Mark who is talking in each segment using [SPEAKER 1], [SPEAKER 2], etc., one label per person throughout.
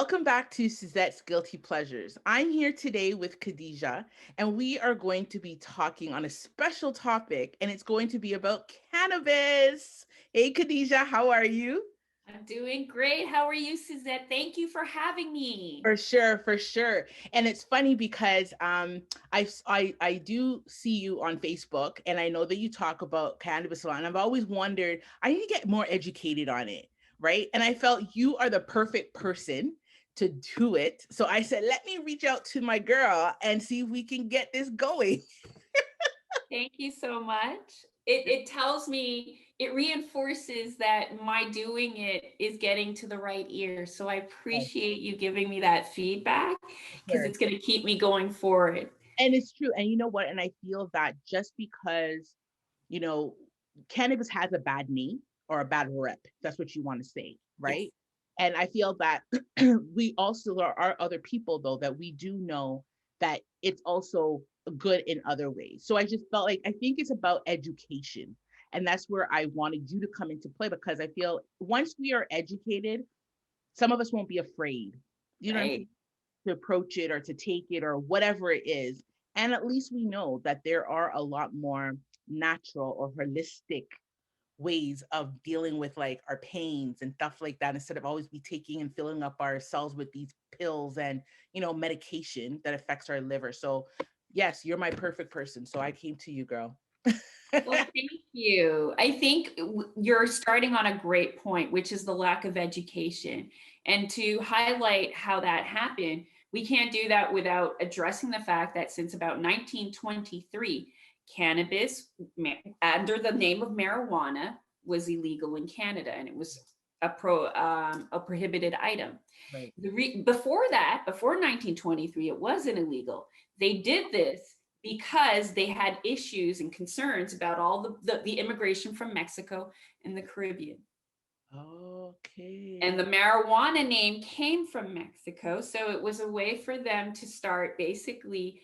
[SPEAKER 1] Welcome back to Suzette's Guilty Pleasures. I'm here today with Khadisha, and we are going to be talking on a special topic, and it's going to be about cannabis. Hey, Khadisha, how are you?
[SPEAKER 2] I'm doing great. How are you, Suzette? Thank you for having me.
[SPEAKER 1] For sure, for sure. And it's funny because I do see you on Facebook, and I know that you talk about cannabis a lot. And I've always wondered, I need to get more educated on it, right? And I felt you are the perfect person to do it. So I said, let me reach out to my girl and see if we can get this going.
[SPEAKER 2] Thank you so much. It tells me, it reinforces that my doing it is getting to the right ear. So I
[SPEAKER 1] Yes,
[SPEAKER 2] appreciate you giving me that feedback because
[SPEAKER 1] sure.
[SPEAKER 2] it's going to keep me going forward.
[SPEAKER 1] And it's true. And you know what? And I feel that just because, you know, cannabis has a bad name or a bad rep, that's what you want to say,
[SPEAKER 2] Yes.
[SPEAKER 1] right? And I feel that we also are other people, though, that we do know that it's also good in other ways. So I just felt like I think it's about education. And that's where I wanted you to come into play because I feel once we are educated, some of us won't be afraid. You know what I'm saying?
[SPEAKER 2] Right.
[SPEAKER 1] To approach it or to take it or whatever it is. And at least we know that there are a lot more natural or holistic ways of dealing with like our pains and stuff like that instead of always be taking and filling up ourselves with these pills and medication that affects our liver. So yes, you're my perfect person, so I came to you, girl.
[SPEAKER 2] Well, thank you. I think you're starting on a great point, which is the lack of education. And to highlight how that happened, we can't do that without addressing the fact that since about 1923, cannabis, under the name of marijuana, was illegal in Canada, and it was a prohibited item.
[SPEAKER 1] Right.
[SPEAKER 2] Before that, before 1923, it wasn't illegal. They did this because they had issues and concerns about all the immigration from Mexico and the Caribbean. And the
[SPEAKER 1] Okay.
[SPEAKER 2] marijuana name came from Mexico. So it was a way for them to start basically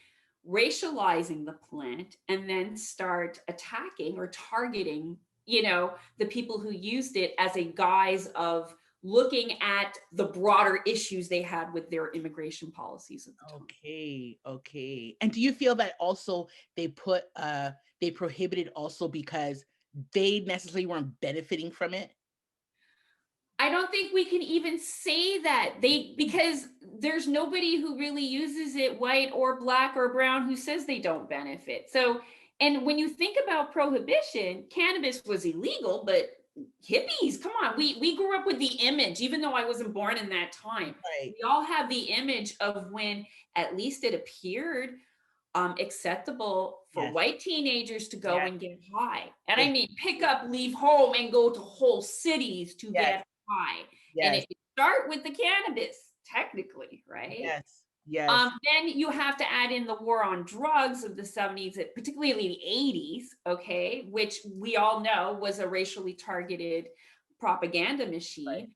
[SPEAKER 2] racializing the plant and then start attacking or targeting, the people who used it as a guise of looking at the broader issues they had with their immigration policies at the time.
[SPEAKER 1] Okay, okay. And do you feel that also they prohibited also because they necessarily weren't benefiting from it?
[SPEAKER 2] I don't think we can even say that because there's nobody who really uses it, white or black or brown, who says they don't benefit. So, and when you think about prohibition, cannabis was illegal, but hippies, come on, we grew up with the image, even though I wasn't born in that time.
[SPEAKER 1] Right.
[SPEAKER 2] We all have the image of when at least it appeared acceptable for
[SPEAKER 1] Yes.
[SPEAKER 2] white teenagers to go
[SPEAKER 1] Yes.
[SPEAKER 2] and get high. And I
[SPEAKER 1] Ex-
[SPEAKER 2] mean, pick up, leave home, and go to whole cities to
[SPEAKER 1] Yes.
[SPEAKER 2] get high. And
[SPEAKER 1] Yes.
[SPEAKER 2] if you start with the cannabis, technically, right?
[SPEAKER 1] Yes. Yes.
[SPEAKER 2] Then you have to add in the war on drugs of the 70s, particularly the 80s, okay, which we all know was a racially targeted propaganda
[SPEAKER 1] Right.
[SPEAKER 2] machine.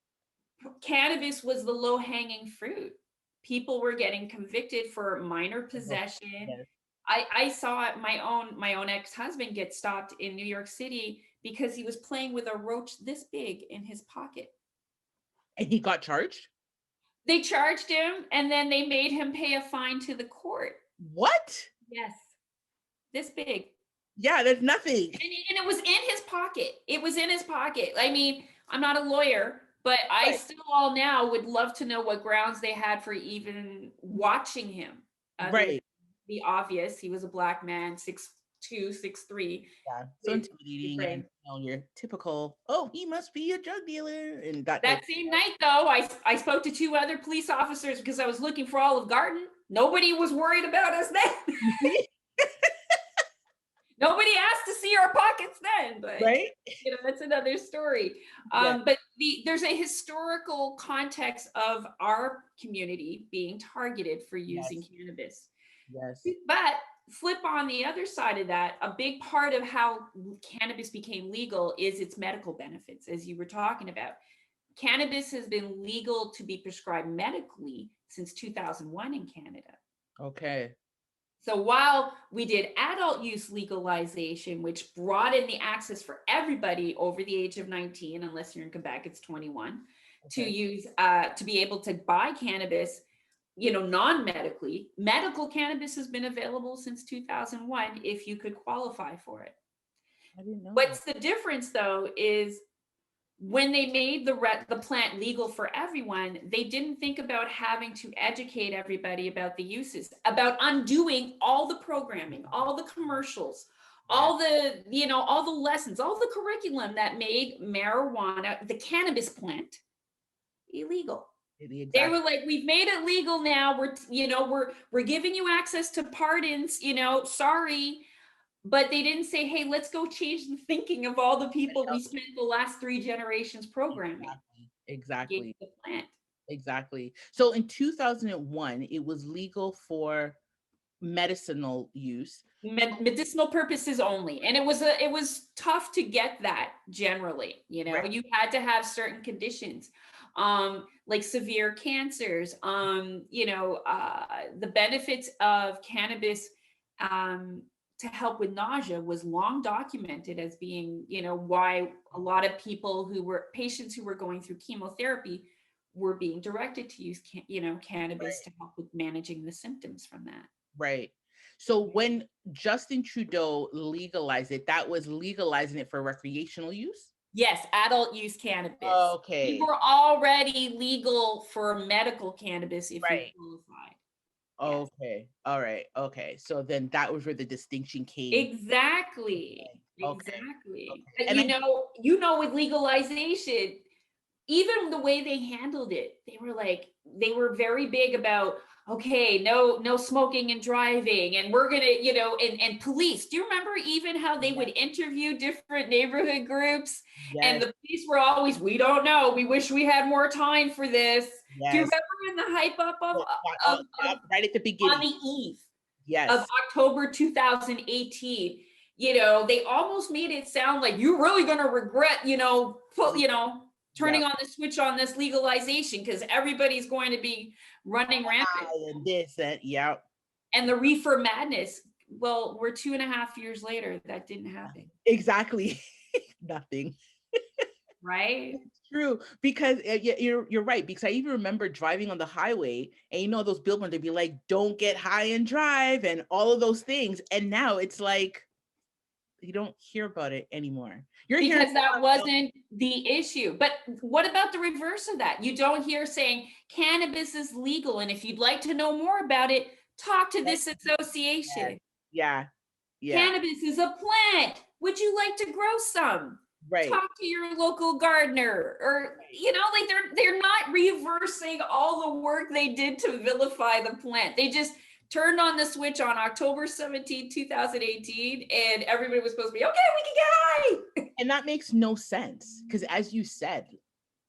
[SPEAKER 2] Cannabis was the low hanging fruit. People were getting convicted for minor possession.
[SPEAKER 1] Yes.
[SPEAKER 2] I saw my own ex-husband get stopped in New York City because he was playing with a roach this big in his pocket.
[SPEAKER 1] And he got charged?
[SPEAKER 2] They charged him and then they made him pay a fine to the court.
[SPEAKER 1] What?
[SPEAKER 2] Yes, this big.
[SPEAKER 1] Yeah, there's nothing.
[SPEAKER 2] And it was in his pocket. It was in his pocket. I mean, I'm not a lawyer, but I
[SPEAKER 1] Right.
[SPEAKER 2] still all now would love to know what grounds they had for even watching him, other than
[SPEAKER 1] Right.
[SPEAKER 2] the obvious. He was a black man, 6'2", 6'3",
[SPEAKER 1] Yeah. So
[SPEAKER 2] with
[SPEAKER 1] intimidating and
[SPEAKER 2] different.
[SPEAKER 1] your typical, oh, he must be a drug dealer and that type
[SPEAKER 2] That same night, though, I spoke to two other police officers because I was looking for Olive Garden. Nobody was worried about us then.
[SPEAKER 1] of stuff.
[SPEAKER 2] Nobody asked to see our pockets then, but
[SPEAKER 1] Right?
[SPEAKER 2] that's another story.
[SPEAKER 1] Yes.
[SPEAKER 2] But there's a historical context of our community being targeted for using
[SPEAKER 1] Yes.
[SPEAKER 2] cannabis.
[SPEAKER 1] Yes.
[SPEAKER 2] But flip on the other side of that, a big part of how cannabis became legal is its medical benefits, as you were talking about. Cannabis has been legal to be prescribed medically since 2001 in Canada.
[SPEAKER 1] Okay.
[SPEAKER 2] So while we did adult use legalization, which brought in the access for everybody over the age of 19, unless you're in Quebec, it's 21. to
[SPEAKER 1] Okay.
[SPEAKER 2] use to be able to buy cannabis, non-medically. Medical cannabis has been available since 2001 if you could qualify for it.
[SPEAKER 1] I didn't know that.
[SPEAKER 2] What's the difference though is when they made the plant legal for everyone, they didn't think about having to educate everybody about the uses, about undoing all the programming, all the commercials, all the lessons, all the curriculum that made marijuana, the cannabis plant, illegal. They
[SPEAKER 1] Exactly.
[SPEAKER 2] were like, we've made it legal now. We're giving you access to pardons, sorry. But they didn't say, hey, let's go change the thinking of all the people we spent the last 3 generations programming against
[SPEAKER 1] Exactly.
[SPEAKER 2] the plant.
[SPEAKER 1] Exactly. So in 2001, it was legal for medicinal use.
[SPEAKER 2] Medicinal purposes only, and it was tough to get that generally.
[SPEAKER 1] Right.
[SPEAKER 2] You had to have certain conditions, like severe cancers. The benefits of cannabis to help with nausea was long documented as being, why a lot of people patients who were going through chemotherapy were being directed to use cannabis
[SPEAKER 1] Right.
[SPEAKER 2] to help with managing the symptoms from that.
[SPEAKER 1] Right. So when Justin Trudeau legalized it, that was legalizing it for recreational use?
[SPEAKER 2] Yes, adult use cannabis. We
[SPEAKER 1] Okay.
[SPEAKER 2] were already legal for medical cannabis if you
[SPEAKER 1] Right.
[SPEAKER 2] qualified. Yes,
[SPEAKER 1] Okay. All right. Okay. So then that was where the distinction came.
[SPEAKER 2] exactly.
[SPEAKER 1] Okay.
[SPEAKER 2] Exactly.
[SPEAKER 1] Okay.
[SPEAKER 2] But
[SPEAKER 1] And I
[SPEAKER 2] with legalization, even the way they handled it, they were very big about, okay, no smoking and driving, and we're gonna, and police. Do you remember even how they would interview different neighborhood groups, and
[SPEAKER 1] yes,
[SPEAKER 2] the police were always, we don't know, we wish we had more time for this. Do you
[SPEAKER 1] yes.
[SPEAKER 2] remember in the hype up
[SPEAKER 1] Yeah,
[SPEAKER 2] of,
[SPEAKER 1] yeah,
[SPEAKER 2] of
[SPEAKER 1] right at the
[SPEAKER 2] on
[SPEAKER 1] beginning.
[SPEAKER 2] the eve of
[SPEAKER 1] Yes.
[SPEAKER 2] October 2018, they almost made it sound like you're really going to regret,
[SPEAKER 1] Yeah.
[SPEAKER 2] turning on the switch on this legalization, because everybody's going to be running rampant.
[SPEAKER 1] And this and yeah.
[SPEAKER 2] And the reefer madness, well, we're 2.5 years later, that didn't happen.
[SPEAKER 1] Exactly. Nothing.
[SPEAKER 2] Right?
[SPEAKER 1] True, because you're right. Because I even remember driving on the highway, and those billboards, they'd be like, "Don't get high and drive," and all of those things. And now it's like you don't hear about it anymore. You're hearing
[SPEAKER 2] Because that wasn't the issue. But what about the reverse of that? You don't hear saying cannabis is legal, and if you'd like to know more about it, talk to this association.
[SPEAKER 1] yeah, yeah,
[SPEAKER 2] Cannabis is a plant. Would you like to grow some?
[SPEAKER 1] right.
[SPEAKER 2] Talk to your local gardener, or like they're not reversing all the work they did to vilify the plant. They just turned on the switch on October 17, 2018, and everybody was supposed to be, okay, we can get high.
[SPEAKER 1] And that makes no sense because, as you said,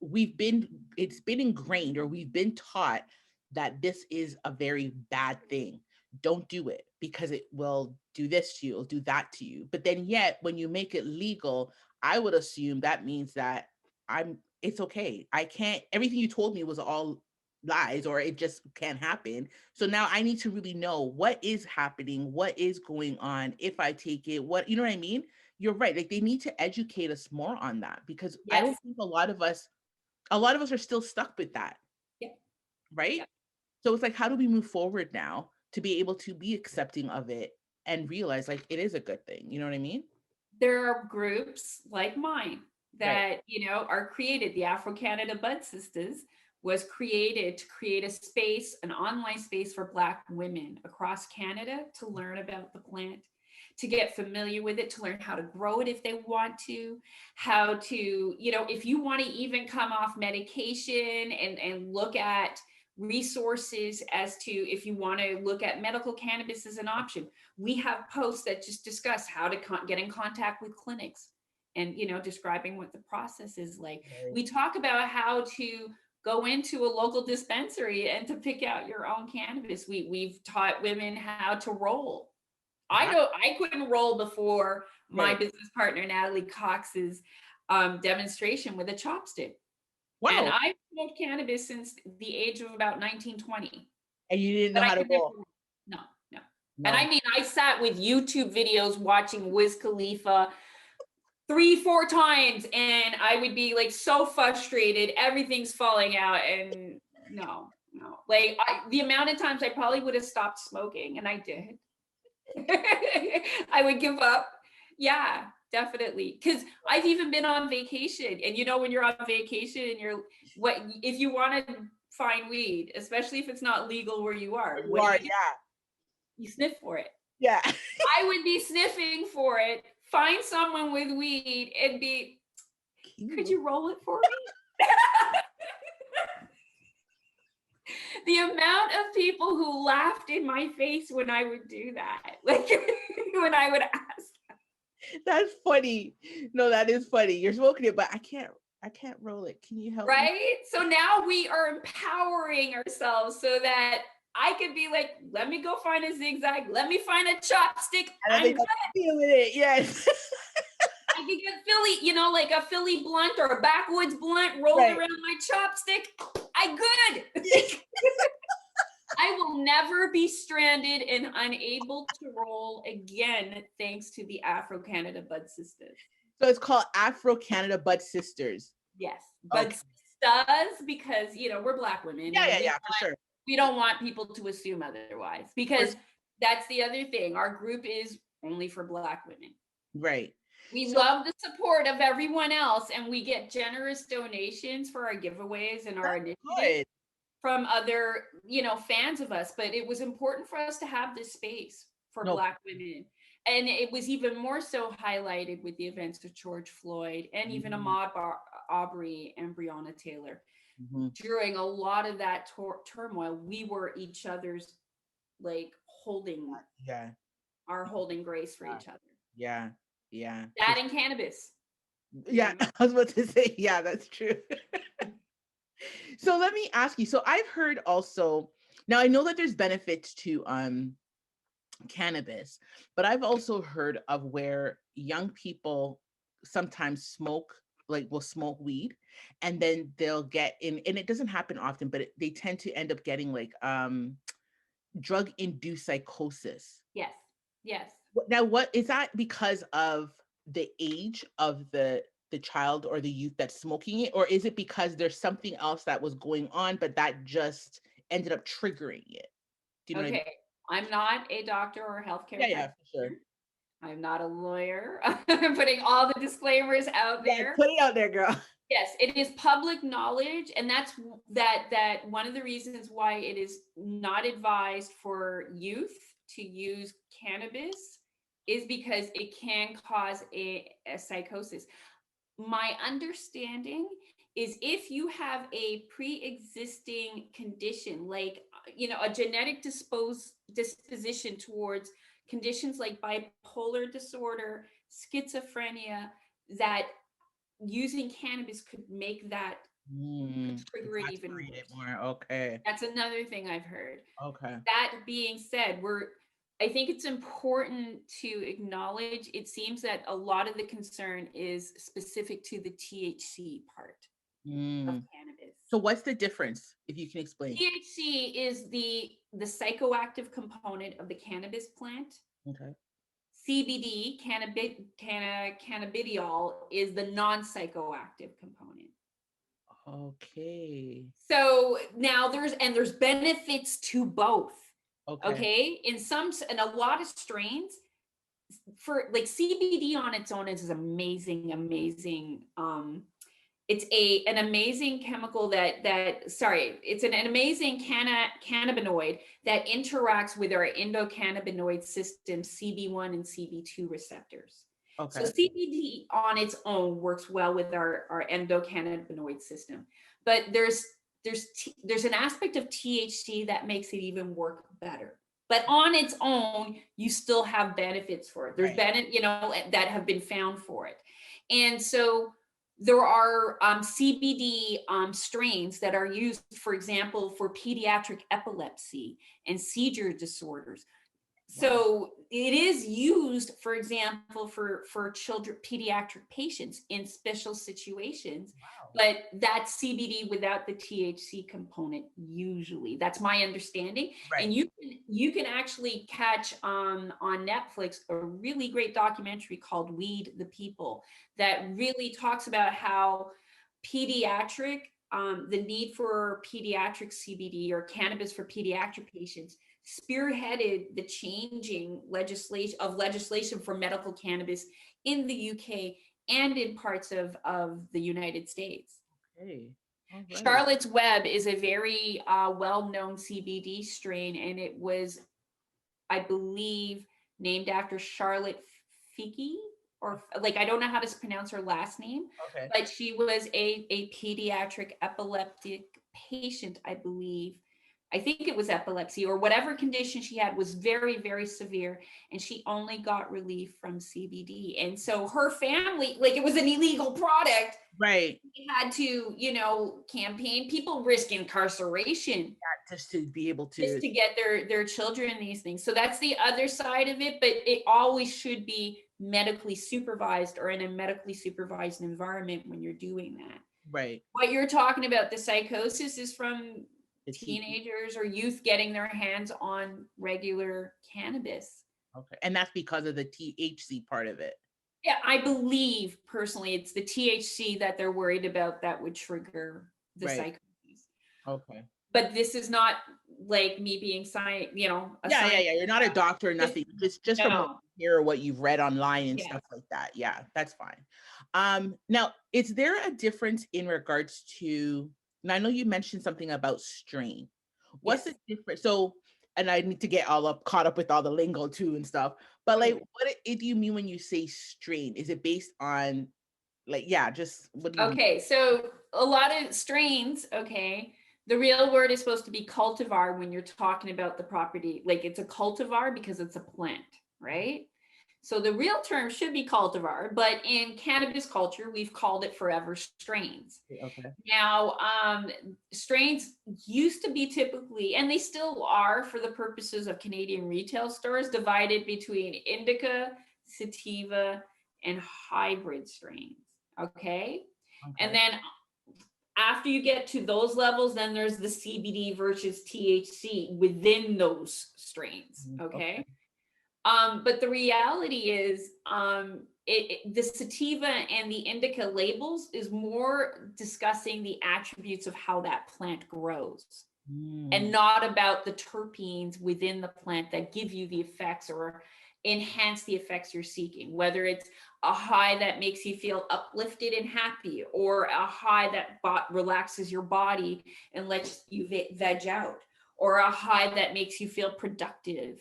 [SPEAKER 1] it's been ingrained, or we've been taught that this is a very bad thing. Don't do it because it will do this to you, it'll do that to you. But then yet when you make it legal, I would assume that means that it's okay. I can't, everything you told me was all lies, or it just can't happen. So now I need to really know what is happening, what is going on, if I take it, what, you know what I mean? You're right. Like they need to educate us more on that, because I
[SPEAKER 2] Yes.
[SPEAKER 1] don't think a lot of us are still stuck with that.
[SPEAKER 2] Yep.
[SPEAKER 1] Right.
[SPEAKER 2] Yep.
[SPEAKER 1] So it's like, how do we move forward now to be able to be accepting of it and realize like it is a good thing? You know what I mean?
[SPEAKER 2] There are groups like mine
[SPEAKER 1] Right.
[SPEAKER 2] that, are created. The Afro Canada Bud Sisters was created to create a space, an online space for Black women across Canada to learn about the plant, to get familiar with it, to learn how to grow it if they want to, how to, if you want to even come off medication and look at resources as to if you want to look at medical cannabis as an option. We have posts that just discuss how to get in contact with clinics and, describing what the process is like.
[SPEAKER 1] Right.
[SPEAKER 2] We talk about how to go into a local dispensary and to pick out your own cannabis. We've taught women how to roll. I know I couldn't roll before my
[SPEAKER 1] Right.
[SPEAKER 2] business partner, Natalie Cox's demonstration with a chopstick. And
[SPEAKER 1] Wow.
[SPEAKER 2] I've smoked cannabis since the age of about 19, 20.
[SPEAKER 1] And you didn't know
[SPEAKER 2] But I
[SPEAKER 1] how to
[SPEAKER 2] could never
[SPEAKER 1] roll.
[SPEAKER 2] roll. No, no. And I
[SPEAKER 1] No.
[SPEAKER 2] mean, I sat with YouTube videos watching Wiz Khalifa 3-4 times, and I would be like so frustrated, everything's falling out, and no, like the amount of times I probably would have stopped smoking, and I did. I would give up. Yeah, definitely. Because I've even been on vacation, and you know, when you're on vacation and if you want to find weed, especially if it's not legal where you are, what do you do?
[SPEAKER 1] Yeah.
[SPEAKER 2] You sniff for it.
[SPEAKER 1] Yeah.
[SPEAKER 2] I would be sniffing for it, find someone with weed, and be, could you roll it for me? The amount of people who laughed in my face when I would do that, like when I would ask.
[SPEAKER 1] That's funny. No, that is funny. You're smoking it, but I can't roll it. Can you help me?
[SPEAKER 2] Right? So now we are empowering ourselves so that I could be like, let me go find a zigzag. Let me find a chopstick. I'm good.
[SPEAKER 1] Feeling it. Yes.
[SPEAKER 2] I could get Philly, like a Philly blunt or a backwoods blunt rolled around my chopstick. I good. I will never be stranded and unable to roll again, thanks to the Afro-Canada Bud Sisters.
[SPEAKER 1] So it's called Afro-Canada Bud Sisters.
[SPEAKER 2] Yes, Bud Sisters, because we're Black women.
[SPEAKER 1] Yeah, for sure.
[SPEAKER 2] We don't want people to assume otherwise, because that's the other thing. Our group is only for Black women.
[SPEAKER 1] Right.
[SPEAKER 2] We love the support of everyone else, and we get generous donations for our giveaways and our initiatives from other, fans of us. But it was important for us to have this space for Black women. And it was even more so highlighted with the events of George Floyd and even Ahmaud Arbery and Breonna Taylor. During a lot of that turmoil, we were each other's, like, holding grace for each other.
[SPEAKER 1] Yeah.
[SPEAKER 2] That and cannabis.
[SPEAKER 1] Yeah, I was about to say, yeah, that's true. So let me ask you. So I've heard also, now I know that there's benefits to cannabis, but I've also heard of where young people sometimes will smoke weed, and then they'll get in, and it doesn't happen often, but they tend to end up getting like drug induced psychosis.
[SPEAKER 2] Yes.
[SPEAKER 1] Now, what is that, because of the age of the child or the youth that's smoking it, or is it because there's something else that was going on, but that just ended up triggering it? Do you know what I mean?
[SPEAKER 2] I'm not a doctor or a healthcare
[SPEAKER 1] Yeah, for sure.
[SPEAKER 2] I'm not a lawyer. I'm putting all the disclaimers out there.
[SPEAKER 1] Put it out there, girl.
[SPEAKER 2] Yes, it is public knowledge, and that's that one of the reasons why it is not advised for youth to use cannabis is because it can cause a psychosis. My understanding is if you have a pre-existing condition, like a genetic disposition towards conditions like bipolar disorder, schizophrenia, that using cannabis could make that trigger it even
[SPEAKER 1] more. Okay.
[SPEAKER 2] That's another thing I've heard.
[SPEAKER 1] Okay.
[SPEAKER 2] That being said, I think it's important to acknowledge, it seems that a lot of the concern is specific to the THC part of cannabis.
[SPEAKER 1] So what's the difference, if you can explain?
[SPEAKER 2] THC is the psychoactive component of the cannabis plant.
[SPEAKER 1] Okay.
[SPEAKER 2] CBD, cannabidiol, is the non-psychoactive component.
[SPEAKER 1] Okay.
[SPEAKER 2] So now there's benefits to both. Okay. In a lot of strains, for like CBD on its own is amazing. It's an amazing chemical it's an amazing cannabinoid that interacts with our endocannabinoid system, CB1 and CB2 receptors. Okay. So CBD on its own works well with our endocannabinoid system, but there's an aspect of THC that makes it even work better. But on its own, you still have benefits for it. There's that have been found for it. And so there are CBD strains that are used, for example, for pediatric epilepsy and seizure disorders. So it is used, for example, for children, pediatric patients in special situations,
[SPEAKER 1] Wow.
[SPEAKER 2] but that's CBD without the THC component. Usually, that's my understanding. And
[SPEAKER 1] Right.
[SPEAKER 2] you can actually catch on Netflix a really great documentary called "Weed the People" that really talks about how pediatric the need for pediatric CBD or cannabis for pediatric patients spearheaded the changing legislation for medical cannabis in the UK and in parts of the United States.
[SPEAKER 1] Okay. All right.
[SPEAKER 2] Charlotte's Web is a very well-known CBD strain, and it was, I believe, named after Charlotte Figi, or like, I don't know how to pronounce her last name,
[SPEAKER 1] Okay.
[SPEAKER 2] but she was a pediatric epileptic patient, I believe. I think it was epilepsy or whatever condition she had was very, very severe. And she only got relief from CBD. And so her family, like, it was an illegal product.
[SPEAKER 1] Right.
[SPEAKER 2] They had to, campaign. People risk incarceration
[SPEAKER 1] Just to be able
[SPEAKER 2] just
[SPEAKER 1] to.
[SPEAKER 2] to get their children these things. So that's the other side of it, but it always should be medically supervised or in a medically supervised environment when you're doing that.
[SPEAKER 1] Right.
[SPEAKER 2] What you're talking about, the psychosis, is from
[SPEAKER 1] The
[SPEAKER 2] teenagers or youth getting their hands on regular cannabis.
[SPEAKER 1] Okay. And that's because of the THC part of it.
[SPEAKER 2] Yeah, I believe personally it's the THC that they're worried about that would trigger the
[SPEAKER 1] Right.
[SPEAKER 2] psychosis.
[SPEAKER 1] Okay.
[SPEAKER 2] But this is not like me being science, a
[SPEAKER 1] Yeah.
[SPEAKER 2] science.
[SPEAKER 1] You're not a doctor or nothing. Just from what
[SPEAKER 2] No.
[SPEAKER 1] you hear or what you've read online and
[SPEAKER 2] Yeah.
[SPEAKER 1] stuff like that. Yeah, that's fine. Now, is there a difference in regards to, and I know you mentioned something about strain. What's
[SPEAKER 2] Yes.
[SPEAKER 1] the difference? So, and I need to get caught up with all the lingo too and stuff. But like, what do you mean when you say strain? Is it based on like, yeah, just what do you mean?
[SPEAKER 2] Okay, so a lot of strains, okay, the real word is supposed to be cultivar when you're talking about the property. Like, it's a cultivar because it's a plant, right? So the real term should be cultivar, but in cannabis culture, we've called it forever strains.
[SPEAKER 1] Okay.
[SPEAKER 2] Now, strains used to be typically, and they still are for the purposes of Canadian retail stores, divided between indica, sativa, and hybrid strains. Okay. And
[SPEAKER 1] Okay.
[SPEAKER 2] then after you get to those levels, then there's the CBD versus THC within those strains. Okay. But the reality is, the sativa and the indica labels is more discussing the attributes of how that plant grows and not about the terpenes within the plant that give you the effects or enhance the effects you're seeking, whether it's a high that makes you feel uplifted and happy or a high that relaxes your body and lets you veg out, or a high that makes you feel productive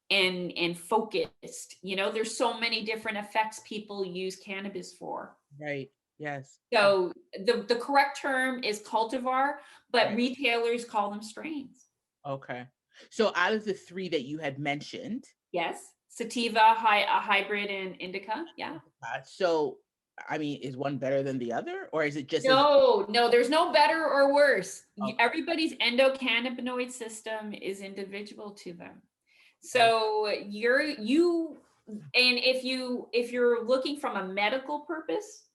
[SPEAKER 2] and focused. There's so many different effects people use cannabis for.
[SPEAKER 1] Right. Yes.
[SPEAKER 2] So the correct term is cultivar, but
[SPEAKER 1] Right.
[SPEAKER 2] retailers call them strains.
[SPEAKER 1] Okay. So out of the three that you had mentioned,
[SPEAKER 2] Yes, sativa, a hybrid, and indica. Yeah.
[SPEAKER 1] so I mean, is one better than the other, or is it just as
[SPEAKER 2] No, there's no better or worse.
[SPEAKER 1] okay.
[SPEAKER 2] Everybody's endocannabinoid system is individual to them.
[SPEAKER 1] Okay.
[SPEAKER 2] So if you're looking from a medical purpose,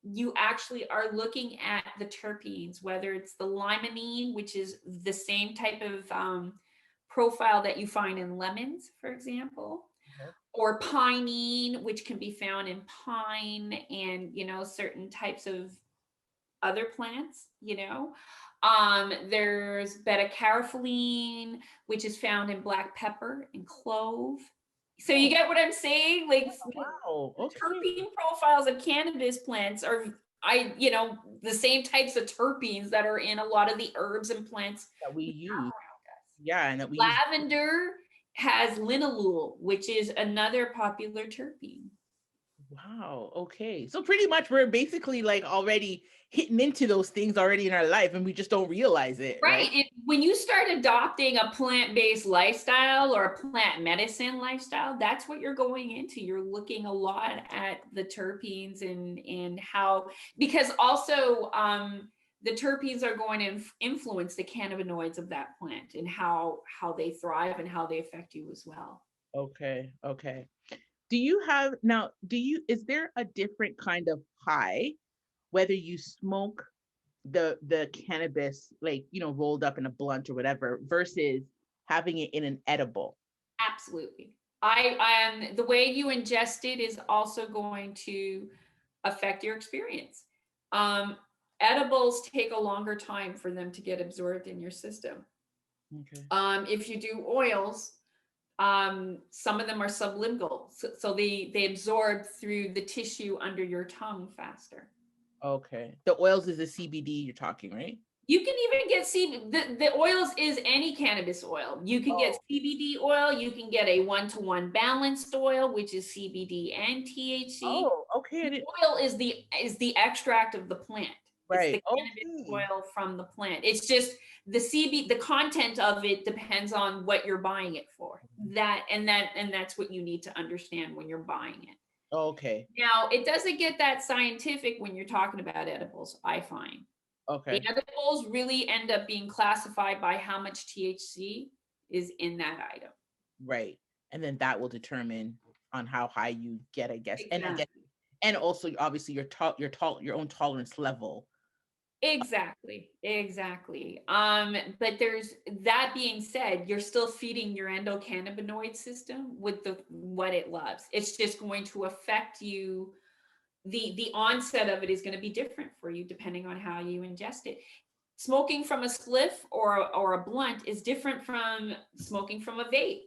[SPEAKER 2] you actually are looking at the terpenes, whether it's the limonene, which is the same type of profile that you find in lemons, for example, or pinene, which can be found in pine and certain types of other plants. There's beta-carotene, which is found in black pepper and clove. So you get what I'm saying? Like,
[SPEAKER 1] Wow.
[SPEAKER 2] the
[SPEAKER 1] Okay.
[SPEAKER 2] terpene profiles of cannabis plants are the same types of terpenes that are in a lot of the herbs and plants
[SPEAKER 1] That we
[SPEAKER 2] we have
[SPEAKER 1] use.
[SPEAKER 2] around us.
[SPEAKER 1] Yeah, and that we use.
[SPEAKER 2] Lavender has linalool, which is another popular terpene.
[SPEAKER 1] Wow. Okay. So pretty much we're basically like already hitting into those things already in our life, and we just don't realize it, right?
[SPEAKER 2] Right. When you start adopting a plant-based lifestyle or a plant medicine lifestyle, that's what you're going into. You're looking a lot at the terpenes and how, because also the terpenes are going to influence the cannabinoids of that plant and how they thrive and how they affect you as well.
[SPEAKER 1] Okay. Okay. Is there a different kind of high, whether you smoke the cannabis, like, rolled up in a blunt or whatever, versus having it in an edible?
[SPEAKER 2] Absolutely. The way you ingest it is also going to affect your experience. Um, Edibles take a longer time for them to get absorbed in your system.
[SPEAKER 1] Okay.
[SPEAKER 2] If you do oils, some of them are sublingual, so they absorb through the tissue under your tongue faster.
[SPEAKER 1] Okay. The oils is the CBD you're talking, right?
[SPEAKER 2] You can even get the oils is any cannabis oil. You can get
[SPEAKER 1] Oh,
[SPEAKER 2] CBD oil. You can get a 1-to-1 balanced oil, which is CBD and THC.
[SPEAKER 1] oh, okay. I
[SPEAKER 2] The
[SPEAKER 1] didn't,
[SPEAKER 2] oil is the extract of the plant. It's
[SPEAKER 1] right.
[SPEAKER 2] the cannabis
[SPEAKER 1] Okay.
[SPEAKER 2] oil from the plant. It's just the content of it depends on what you're buying it for. That's what you need to understand when you're buying it.
[SPEAKER 1] Okay.
[SPEAKER 2] Now, it doesn't get that scientific when you're talking about edibles, I find. The
[SPEAKER 1] Okay.
[SPEAKER 2] edibles really end up being classified by how much THC is in that item.
[SPEAKER 1] Right. And then that will determine on how high you get, I guess. And I guess,
[SPEAKER 2] Exactly.
[SPEAKER 1] and also obviously your own tolerance level.
[SPEAKER 2] Exactly. But there's that being said, you're still feeding your endocannabinoid system with what it loves. It's just going to affect you. The onset of it is going to be different for you depending on how you ingest it. Smoking from a spliff or a blunt is different from smoking from a vape.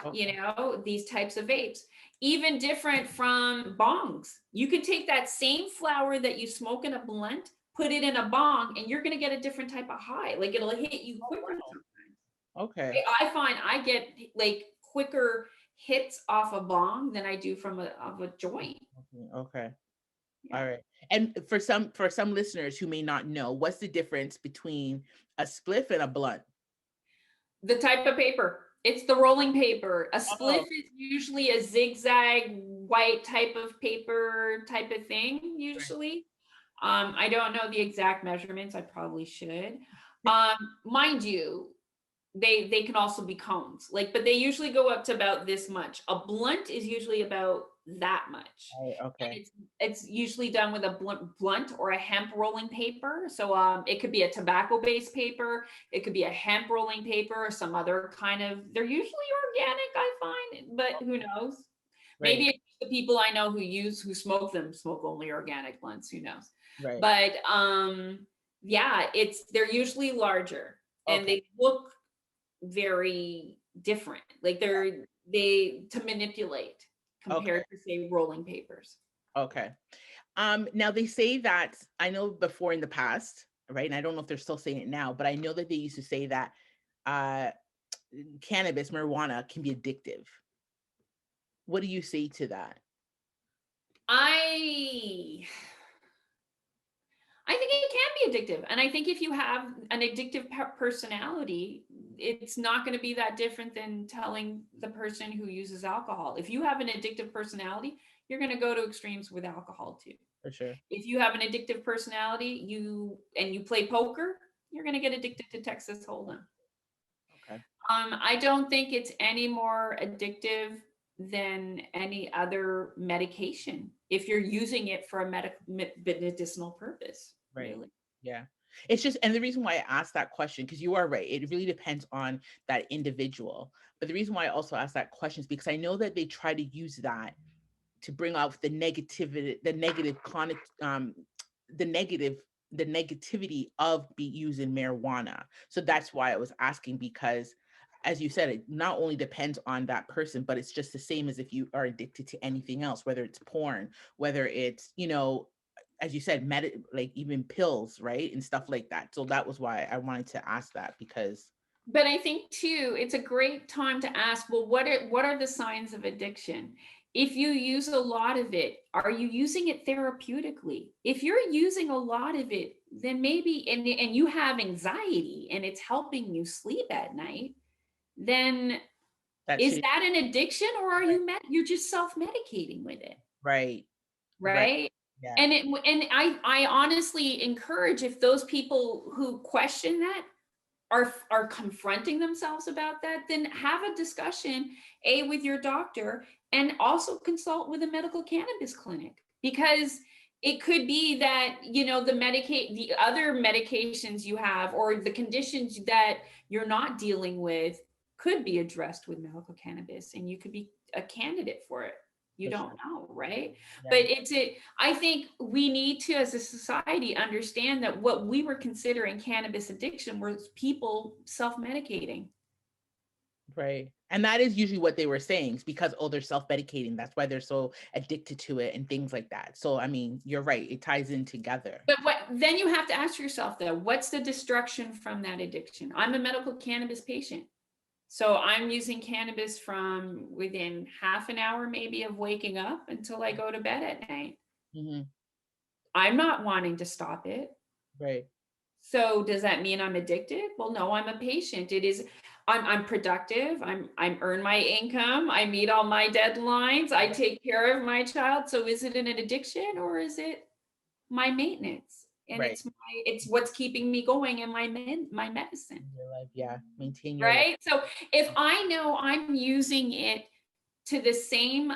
[SPEAKER 1] Okay.
[SPEAKER 2] These types of vapes, even different from bongs. You can take that same flower that you smoke in a blunt, put it in a bong, and you're going to get a different type of high. Like it'll hit you
[SPEAKER 1] Oh,
[SPEAKER 2] quicker
[SPEAKER 1] wow.
[SPEAKER 2] sometimes.
[SPEAKER 1] Okay.
[SPEAKER 2] I find I get like quicker hits off a bong than I do from a joint.
[SPEAKER 1] Okay.
[SPEAKER 2] Yeah.
[SPEAKER 1] All right. And for some listeners who may not know, what's the difference between a spliff and a blunt?
[SPEAKER 2] The type of paper. It's the rolling paper. A spliff
[SPEAKER 1] Oh,
[SPEAKER 2] is usually a zigzag white type of paper type of thing,
[SPEAKER 1] right.
[SPEAKER 2] usually. I don't know the exact measurements. I probably should. Mind you, they can also be cones. But they usually go up to about this much. A blunt is usually about that much.
[SPEAKER 1] Right,
[SPEAKER 2] And
[SPEAKER 1] okay.
[SPEAKER 2] it's usually done with a blunt or a hemp rolling paper. So it could be a tobacco based paper, it could be a hemp rolling paper or some other kind of, they're usually organic, I find, but who knows?
[SPEAKER 1] Right,
[SPEAKER 2] Maybe it's the people I know who smoke them smoke only organic blunts, who knows?
[SPEAKER 1] right.
[SPEAKER 2] But yeah, they're usually larger and
[SPEAKER 1] Okay,
[SPEAKER 2] they look very different. Like they to manipulate
[SPEAKER 1] okay,
[SPEAKER 2] compared to say rolling papers.
[SPEAKER 1] okay. Now they say that, I know before in the past, right? And I don't know if they're still saying it now, but I know that they used to say that uh cannabis, marijuana can be addictive. What do you say to that?
[SPEAKER 2] I I think it can be addictive. And I think if you have an addictive personality, it's not going to be that different than telling the person who uses alcohol. If you have an addictive personality, you're going to go to extremes with alcohol too.
[SPEAKER 1] For sure.
[SPEAKER 2] If you have an addictive personality, you play poker, you're going to get addicted to Texas Hold'em.
[SPEAKER 1] Okay.
[SPEAKER 2] I don't think it's any more addictive than any other medication if you're using it for a medicinal purpose,
[SPEAKER 1] Right.
[SPEAKER 2] really.
[SPEAKER 1] Yeah. It's just, and the reason why I asked that question, because you are right, it really depends on that individual. But the reason why I also asked that question is because I know that they try to use that to bring out the negativity, the negative, the negativity of be using marijuana. So that's why I was asking, because as you said, it not only depends on that person, but it's just the same as if you are addicted to anything else, whether it's porn, whether it's, as you said, like even pills, right? And stuff like that. So that was why I wanted to ask that, because
[SPEAKER 2] But I think too, it's a great time to ask, well, what are the signs of addiction? If you use a lot of it, are you using it therapeutically? If you're using a lot of it, then maybe and you have anxiety and it's helping you sleep at night, then
[SPEAKER 1] that
[SPEAKER 2] is
[SPEAKER 1] should,
[SPEAKER 2] that an addiction or are
[SPEAKER 1] right,
[SPEAKER 2] you're just self-medicating with it?
[SPEAKER 1] right, right.
[SPEAKER 2] Right.
[SPEAKER 1] Yeah.
[SPEAKER 2] And I honestly encourage, if those people who question that, are confronting themselves about that, then have a discussion, with your doctor, and also consult with a medical cannabis clinic, because it could be that, the other medications you have, or the conditions that you're not dealing with, could be addressed with medical cannabis, and you could be a candidate for it. You
[SPEAKER 1] For
[SPEAKER 2] don't
[SPEAKER 1] sure.
[SPEAKER 2] know, right?
[SPEAKER 1] Yeah.
[SPEAKER 2] But I think we need to, as a society, understand that what we were considering cannabis addiction was people self-medicating.
[SPEAKER 1] Right. And that is usually what they were saying, is because, oh, they're self-medicating. That's why they're so addicted to it and things like that. So, I mean, you're right. It ties in together.
[SPEAKER 2] But then you have to ask yourself, though, what's the destruction from that addiction? I'm a medical cannabis patient. So I'm using cannabis from within half an hour, maybe, of waking up until I go to bed at night.
[SPEAKER 1] Mm-hmm.
[SPEAKER 2] I'm not wanting to stop it.
[SPEAKER 1] Right.
[SPEAKER 2] So does that mean I'm addicted? Well, no, I'm a patient. I'm productive. I'm earn my income. I meet all my deadlines. I take care of my child. So is it an addiction, or is it my maintenance? And
[SPEAKER 1] Right.
[SPEAKER 2] it's what's keeping me going in my medicine.
[SPEAKER 1] Your life. Yeah. Maintain your life.
[SPEAKER 2] Right. So if I know I'm using it to the same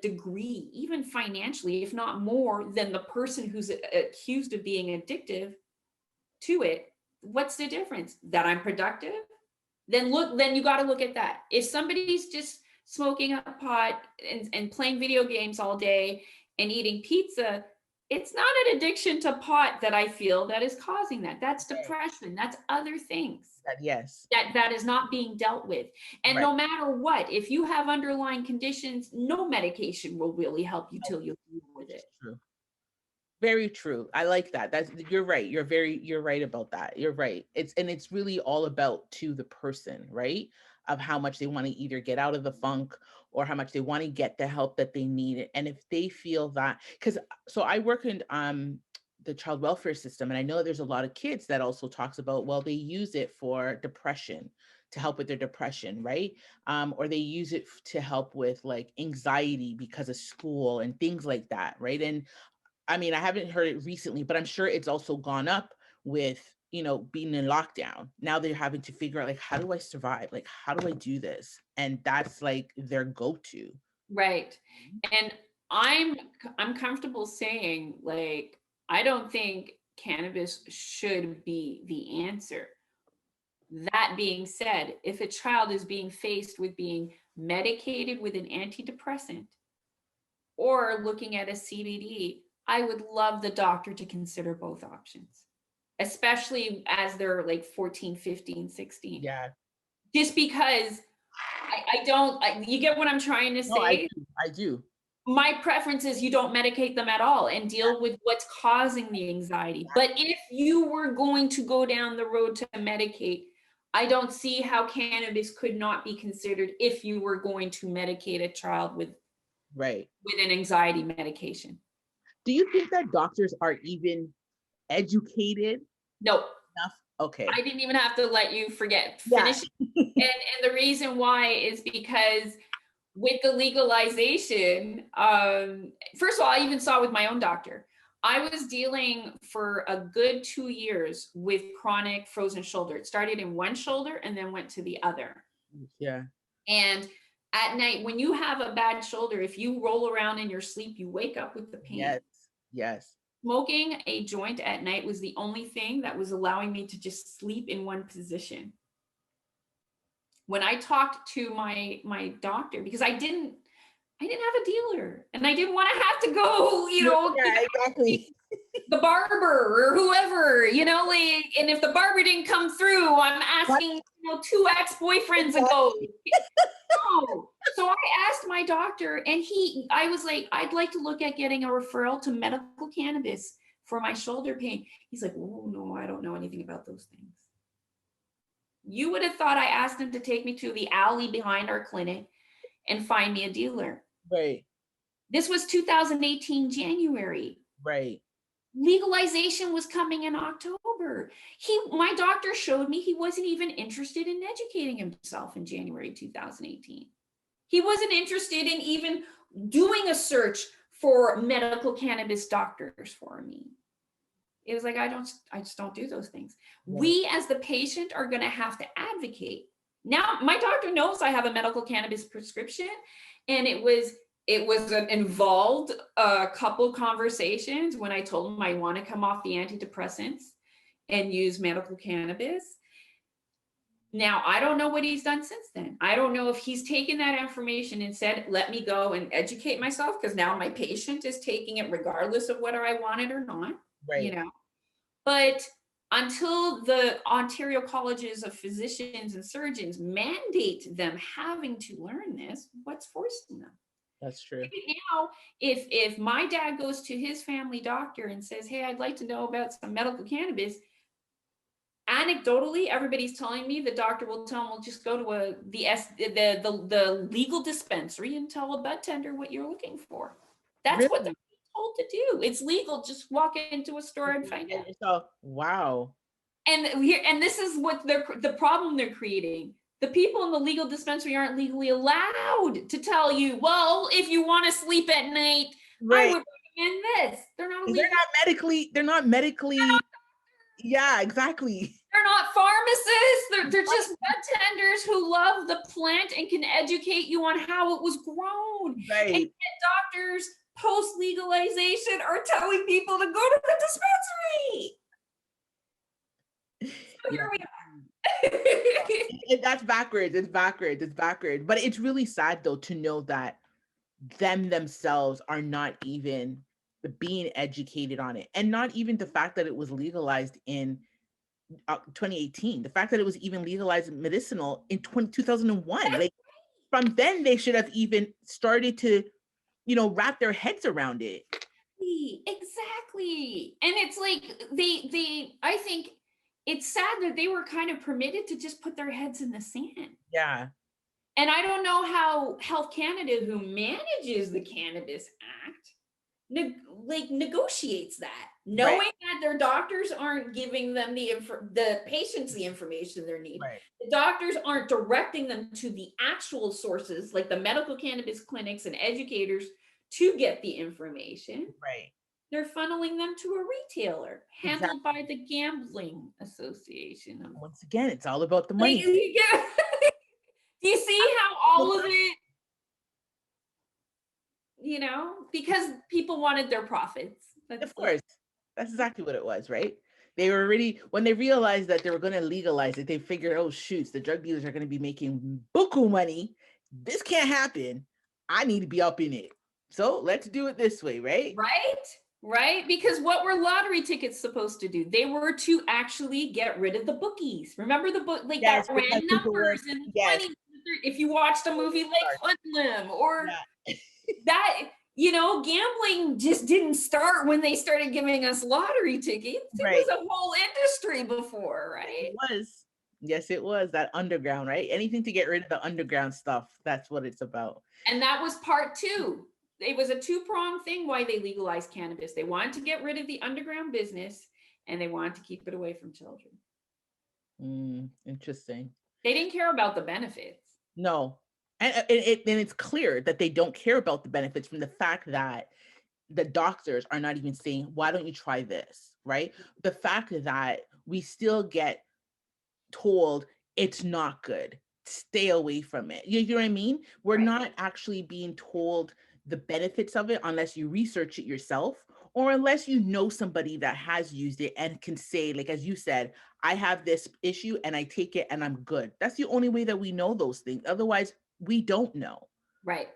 [SPEAKER 2] degree, even financially, if not more than the person who's accused of being addictive to it, what's the difference? That I'm productive? Then you got to look at that. If somebody's just smoking a pot and playing video games all day and eating pizza, it's not an addiction to pot that I feel that is causing that. That's depression. That's other things.
[SPEAKER 1] Yes.
[SPEAKER 2] That is not being dealt with. And no matter what, if you have underlying conditions, no medication will really help you till you deal with it.
[SPEAKER 1] True. Very true. I like that. You're right. You're right about that. You're right. It's really all about to the person, right? Of how much they want to either get out of the funk, or how much they want to get the help that they need. And if they feel that, so I work in the child welfare system, and I know there's a lot of kids that also talks about, well, they use it for depression, to help with their depression, right? Or they use it to help with like anxiety because of school and things like that, right? And I mean, I haven't heard it recently, but I'm sure it's also gone up with, being in lockdown. Now they're having to figure out, like, how do I survive? Like, how do I do this? And that's like their go-to.
[SPEAKER 2] Right. And I'm comfortable saying, I don't think cannabis should be the answer. That being said, if a child is being faced with being medicated with an antidepressant or looking at a CBD, I would love the doctor to consider both options, especially as they're 14, 15, 16.
[SPEAKER 1] Yeah.
[SPEAKER 2] Just because you get what I'm trying to say?
[SPEAKER 1] No, I do.
[SPEAKER 2] My preference is you don't medicate them at all and deal with what's causing the anxiety. But if you were going to go down the road to medicate, I don't see how cannabis could not be considered if you were going to medicate a child with an anxiety medication.
[SPEAKER 1] Do you think that doctors are even educated?
[SPEAKER 2] No.
[SPEAKER 1] Enough? Okay.
[SPEAKER 2] I didn't even have to let you finish. And the reason why is because with the legalization, first of all, I even saw with my own doctor. I was dealing for a good 2 years with chronic frozen shoulder. It started in one shoulder and then went to the other.
[SPEAKER 1] Yeah.
[SPEAKER 2] And at night, when you have a bad shoulder, if you roll around in your sleep, you wake up with the pain.
[SPEAKER 1] Yes.
[SPEAKER 2] Smoking a joint at night was the only thing that was allowing me to just sleep in one position. When I talked to my doctor, because I didn't have a dealer and I didn't want to have to go,
[SPEAKER 1] exactly.
[SPEAKER 2] the barber or whoever, and if the barber didn't come through, I'm asking, 2 ex-boyfriends ago. No. So I asked my doctor and I was like, I'd like to look at getting a referral to medical cannabis for my shoulder pain. He's like, oh no, I don't know anything about those things. You would have thought I asked him to take me to the alley behind our clinic and find me a dealer.
[SPEAKER 1] Right.
[SPEAKER 2] This was 2018 January.
[SPEAKER 1] Right.
[SPEAKER 2] Legalization was coming in October. My doctor showed me he wasn't even interested in educating himself in January 2018. He wasn't interested in even doing a search for medical cannabis doctors for me. It was like, I just don't do those things.
[SPEAKER 1] Right.
[SPEAKER 2] We as the patient are going to have to advocate. Now, my doctor knows I have a medical cannabis prescription, and it was an involved couple conversations when I told him I want to come off the antidepressants and use medical cannabis. Now, I don't know what he's done since then. I don't know if he's taken that information and said, let me go and educate myself, because now my patient is taking it regardless of whether I want it or not,
[SPEAKER 1] Right.
[SPEAKER 2] But until the Ontario Colleges of Physicians and Surgeons mandate them having to learn this, what's forcing them?
[SPEAKER 1] That's true.
[SPEAKER 2] Right now, if my dad goes to his family doctor and says, hey, I'd like to know about some medical cannabis, anecdotally, everybody's telling me the doctor will tell him, well, just go to the legal dispensary and tell a bud tender what you're looking for. That's
[SPEAKER 1] Really?
[SPEAKER 2] what they're told to do. It's legal. Just walk into a store and find out.
[SPEAKER 1] So, wow.
[SPEAKER 2] And this is what the problem they're creating. The people in the legal dispensary aren't legally allowed to tell you, well, if you want to sleep at night,
[SPEAKER 1] Right.
[SPEAKER 2] I would recommend this. They're
[SPEAKER 1] not medically. Yeah, exactly.
[SPEAKER 2] They're not pharmacists. They're just bud tenders who love the plant and can educate you on how it was grown.
[SPEAKER 1] Right.
[SPEAKER 2] And yet doctors post legalization are telling people to go to the dispensary. So here we are.
[SPEAKER 1] That's backwards. It's backwards. But it's really sad though to know that themselves are not even being educated on it, and not even the fact that it was legalized in 2018, the fact that it was even legalized medicinal in 2001. Like from then they should have even started to wrap their heads around it.
[SPEAKER 2] Exactly. And it's like they I think it's sad that they were kind of permitted to just put their heads in the sand.
[SPEAKER 1] Yeah.
[SPEAKER 2] And I don't know how Health Canada, who manages the Cannabis Act, negotiates that, knowing that their doctors aren't giving them the patients the information they need.
[SPEAKER 1] Right.
[SPEAKER 2] The doctors aren't directing them to the actual sources, like the medical cannabis clinics and educators, to get the information.
[SPEAKER 1] Right.
[SPEAKER 2] They're funneling them to a retailer handled by the Gambling Association.
[SPEAKER 1] Once again, it's all about the money.
[SPEAKER 2] Do you see how all of it, because people wanted their profits.
[SPEAKER 1] Of course. That's exactly what it was, right? They were already, when they realized that they were going to legalize it, they figured, oh, shoots, the drug dealers are going to be making buku money. This can't happen. I need to be up in it. So let's do it this way, right?
[SPEAKER 2] Right? Because what were lottery tickets supposed to do? They were to actually get rid of the bookies. Remember the book, like that ran numbers in the 20s. If you watched a movie like Hoodlum or that, gambling just didn't start when they started giving us lottery tickets. It was a whole industry before, right?
[SPEAKER 1] It was. Yes, it was that underground, right? Anything to get rid of the underground stuff. That's what it's about.
[SPEAKER 2] And that was part two. It was a two-pronged thing why they legalized cannabis. They wanted to get rid of the underground business, and they wanted to keep it away from children.
[SPEAKER 1] Interesting.
[SPEAKER 2] They didn't care about the benefits.
[SPEAKER 1] No. And it's clear that they don't care about the benefits from the fact that the doctors are not even saying, why don't you try this, right? The fact that we still get told it's not good, stay away from it. You know what I mean? We're not actually being told the benefits of it unless you research it yourself, or unless you know somebody that has used it and can say, like, as you said, I have this issue and I take it and I'm good. That's the only way that we know those things. Otherwise, we don't know.
[SPEAKER 2] Right.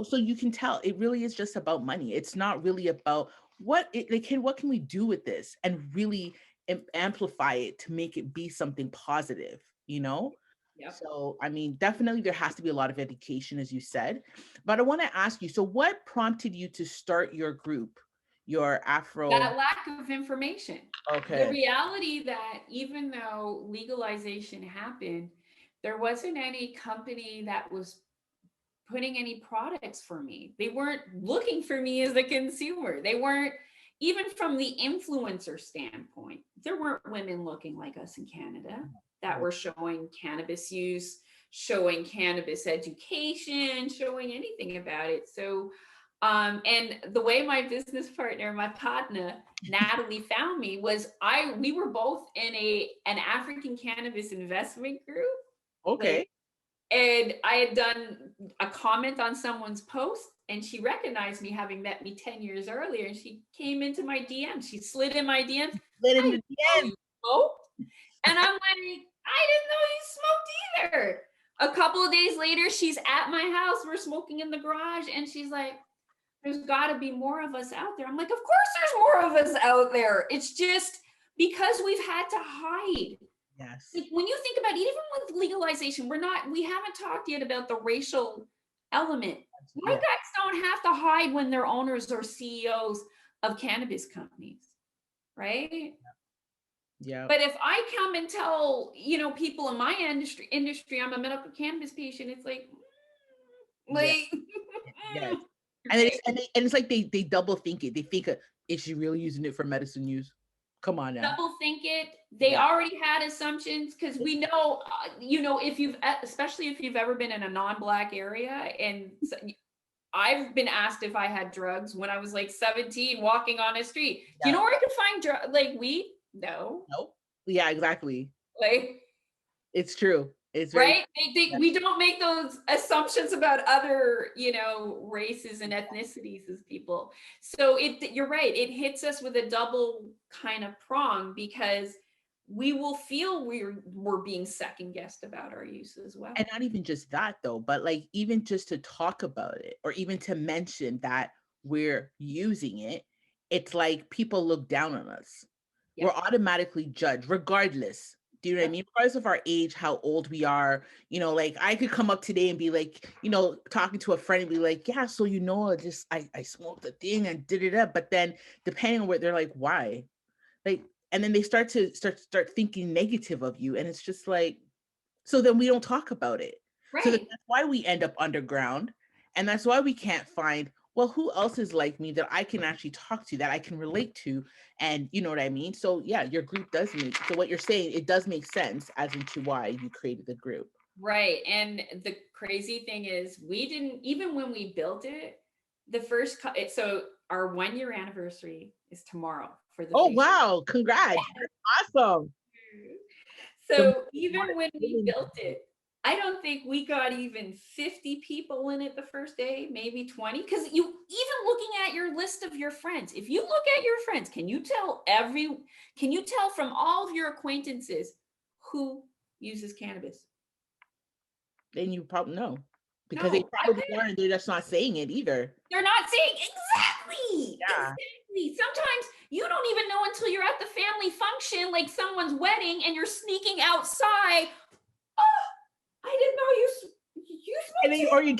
[SPEAKER 1] So you can tell it really is just about money. It's not really about what can we do with this and really amplify it to make it be something positive, Yep. So, I mean, definitely there has to be a lot of education, as you said, but I want to ask you, so what prompted you to start your group, your Afro?
[SPEAKER 2] That lack of information.
[SPEAKER 1] Okay.
[SPEAKER 2] The reality that even though legalization happened, there wasn't any company that was putting any products for me. They weren't looking for me as a consumer. They weren't, even from the influencer standpoint, there weren't women looking like us in Canada that were showing cannabis use, showing cannabis education, showing anything about it. So And the way my business partner, my partner, Natalie found me was we were both in an African cannabis investment group.
[SPEAKER 1] Okay.
[SPEAKER 2] Like, and I had done a comment on someone's post, and she recognized me, having met me 10 years earlier, and she came into my DMs. She slid in my DMs.
[SPEAKER 1] Let
[SPEAKER 2] I
[SPEAKER 1] in the
[SPEAKER 2] didn't know
[SPEAKER 1] DM.
[SPEAKER 2] you smoked. And I'm like, I didn't know you smoked either. A couple of days later, she's at my house. We're smoking in the garage, and she's like, there's got to be more of us out there. I'm like, of course there's more of us out there. It's just because we've had to hide.
[SPEAKER 1] Yes.
[SPEAKER 2] Like, when you think about it, even with legalization, we haven't talked yet about the racial element. My guys don't have to hide when they're owners or CEOs of cannabis companies, right?
[SPEAKER 1] Yeah.
[SPEAKER 2] But if I come and tell, people in my industry, I'm a medical cannabis patient, it's like,
[SPEAKER 1] yes. And it's like they double think it. They think, is she really using it for medicine use? Come on now.
[SPEAKER 2] Double think it. They already had assumptions, because we know, especially if you've ever been in a non-Black area, and I've been asked if I had drugs when I was like 17, walking on a street. Do you know where I could find like weed? No.
[SPEAKER 1] Nope. Yeah, exactly.
[SPEAKER 2] Like,
[SPEAKER 1] it's true. It's
[SPEAKER 2] right. They think we don't make those assumptions about other, races and ethnicities as people. So you're right. It hits us with a double kind of prong, because we will feel we're being second guessed about our use as well.
[SPEAKER 1] And not even just that though, but like even just to talk about it, or even to mention that we're using it, it's like people look down on us. We're automatically judged regardless. Do you know what I mean? Regardless of our age, how old we are, like I could come up today and be like, talking to a friend and be like, yeah, so I smoked a thing and did it up. But then depending on what, they're like, why? Like, and then they start thinking negative of you. And it's just like, so then we don't talk about it. Right. So that's why we end up underground. And that's why we can't find, well, who else is like me that I can actually talk to, that I can relate to? And you know what I mean? So yeah, your group does so what you're saying, it does make sense as into why you created the group.
[SPEAKER 2] Right. And the crazy thing is, we didn't, even when we built it, so our 1-year anniversary is tomorrow for the
[SPEAKER 1] wow, congrats. Awesome.
[SPEAKER 2] So even when we built it, I don't think we got even 50 people in it the first day, maybe 20. Because even looking at your list of your friends, if you look at your friends, can you tell from all of your acquaintances who uses cannabis?
[SPEAKER 1] Then you probably know, because they probably aren't. They're just not saying it either.
[SPEAKER 2] They're not saying exactly. Yeah. Exactly. Sometimes you don't even know until you're at the family function, like someone's wedding, and you're sneaking outside. Oh, I didn't know you smoked.
[SPEAKER 1] And then, or you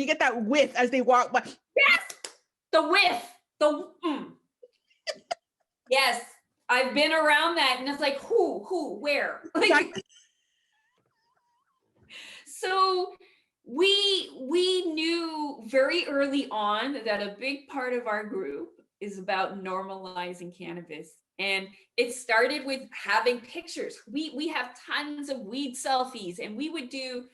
[SPEAKER 1] get that whiff as they walk by.
[SPEAKER 2] Yes, the whiff. Yes, I've been around that, and it's like, who, where? Like, so we knew very early on that a big part of our group is about normalizing cannabis. And it started with having pictures. We have tons of weed selfies, and we would do